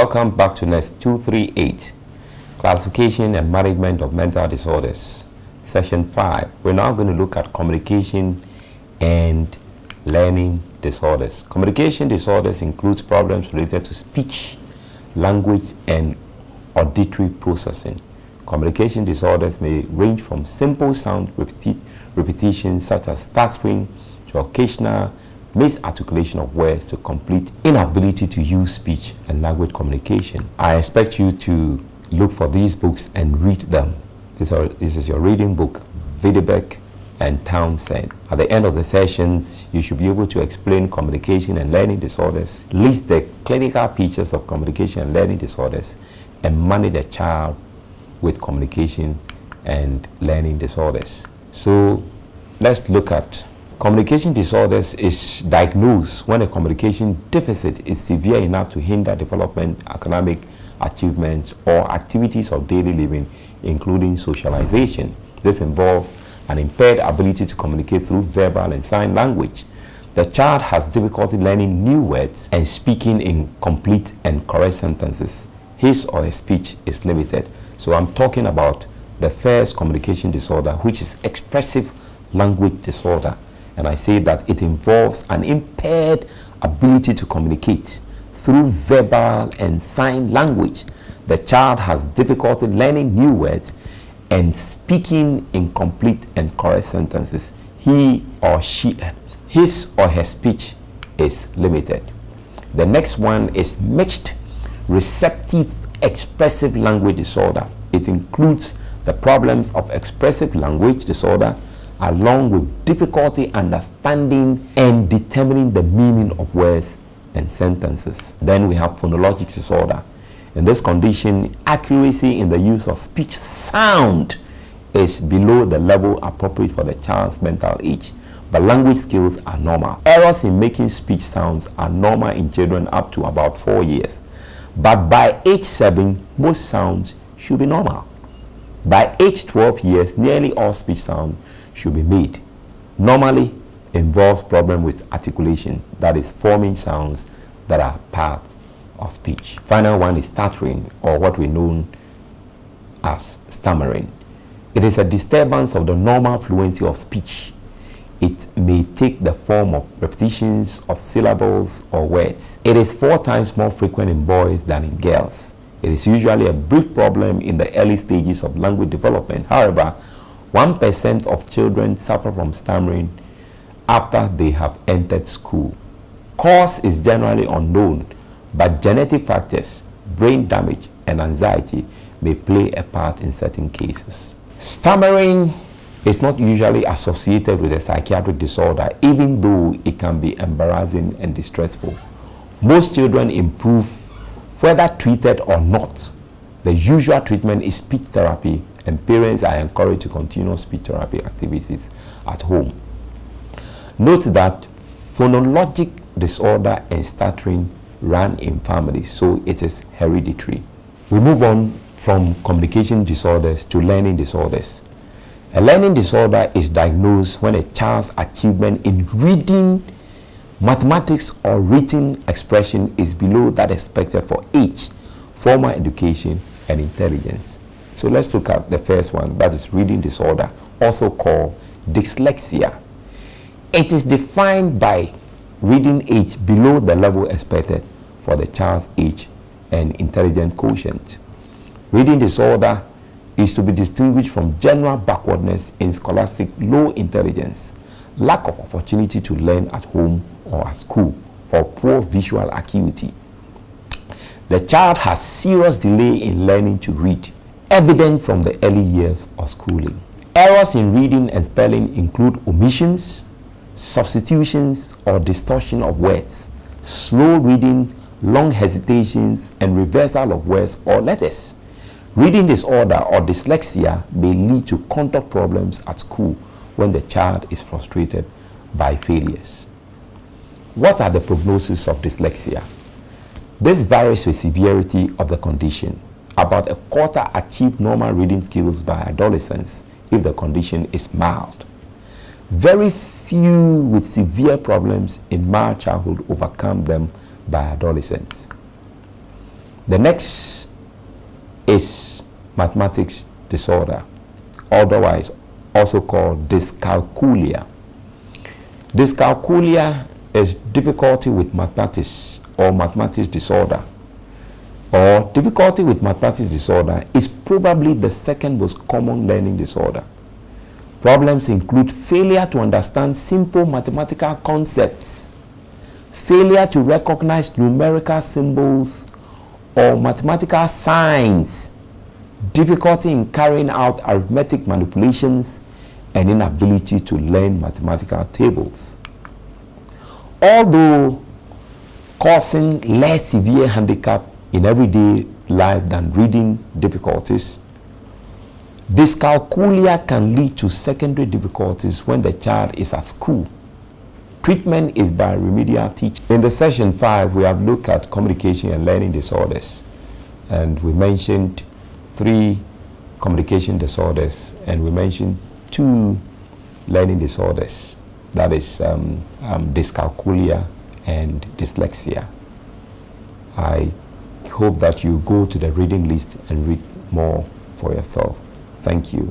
Welcome back to NURS 238, Classification and Management of Mental Disorders, Session 5. We're now going to look at communication and learning disorders. Communication disorders includes problems related to speech, language, and auditory processing. Communication disorders may range from simple sound repetition such as stuttering to occasional misarticulation of words to complete inability to use speech and language communication. I expect you to look for these books and read them. This is your reading book, Videbeck and Townsend. At the end of the sessions, you should be able to explain communication and learning disorders, list the clinical features of communication and learning disorders, and manage a child with communication and learning disorders. So let's look at communication disorders. Is diagnosed when a communication deficit is severe enough to hinder development, academic achievements, or activities of daily living, including socialization. This involves an impaired ability to communicate through verbal and sign language. The child has difficulty learning new words and speaking in complete and correct sentences. His or her speech is limited. So I'm talking about the first communication disorder, which is expressive language disorder. And I say that it involves an impaired ability to communicate through verbal and sign language. The child has difficulty learning new words and speaking in complete and correct sentences. His or her speech is limited. The next one is mixed receptive expressive language disorder. It includes the problems of expressive language disorder, along with difficulty understanding and determining the meaning of words and sentences. Then we have phonologic disorder. In this condition, accuracy in the use of speech sound is below the level appropriate for the child's mental age, but language skills are normal. Errors in making speech sounds are normal in children up to about 4 years, but by age 7, most sounds should be normal. By age 12 years, nearly all speech sounds should be made. Normally involves problem with articulation, that is forming sounds that are part of speech. Final one is stuttering, or what we know as stammering. It is a disturbance of the normal fluency of speech. It may take the form of repetitions of syllables or words. It is 4 times more frequent in boys than in girls. It is usually a brief problem in the early stages of language development. However, 1% of children suffer from stammering after they have entered school. Cause is generally unknown, but genetic factors, brain damage, and anxiety may play a part in certain cases. Stammering is not usually associated with a psychiatric disorder, even though it can be embarrassing and distressful. Most children improve whether treated or not. The usual treatment is speech therapy, and parents are encouraged to continue speech therapy activities at home. Note that phonologic disorder and stuttering run in families, so it is hereditary. We move on from communication disorders to learning disorders. A learning disorder is diagnosed when a child's achievement in reading, mathematics, or written expression is below that expected for age, formal education, and intelligence. So let's look at the first one, that is reading disorder, also called dyslexia. It is defined by reading age below the level expected for the child's age and intelligence quotient. Reading disorder is to be distinguished from general backwardness in scholastic low intelligence, lack of opportunity to learn at home or at school, or poor visual acuity. The child has serious delay in learning to read, evident from the early years of schooling. Errors in reading and spelling include omissions, substitutions, or distortion of words, slow reading, long hesitations, and reversal of words or letters. Reading disorder or dyslexia may lead to conduct problems at school when the child is frustrated by failures. What are the prognoses of dyslexia? This varies with severity of the condition. About a quarter achieve normal reading skills by adolescence if the condition is mild. Very few with severe problems in mild childhood overcome them by adolescence. The next is mathematics disorder, otherwise also called dyscalculia. Dyscalculia is difficulty with mathematics or mathematics disorder, or difficulty with mathematics disorder is probably the second most common learning disorder. Problems include failure to understand simple mathematical concepts, failure to recognize numerical symbols or mathematical signs, difficulty in carrying out arithmetic manipulations, and inability to learn mathematical tables. Although causing less severe handicap in everyday life than reading difficulties, dyscalculia can lead to secondary difficulties when the child is at school. Treatment is by remedial teaching. In the session 5, we have looked at communication and learning disorders, and we mentioned 3 communication disorders, and we mentioned 2 learning disorders, that is dyscalculia and dyslexia. I hope that you go to the reading list and read more for yourself. Thank you.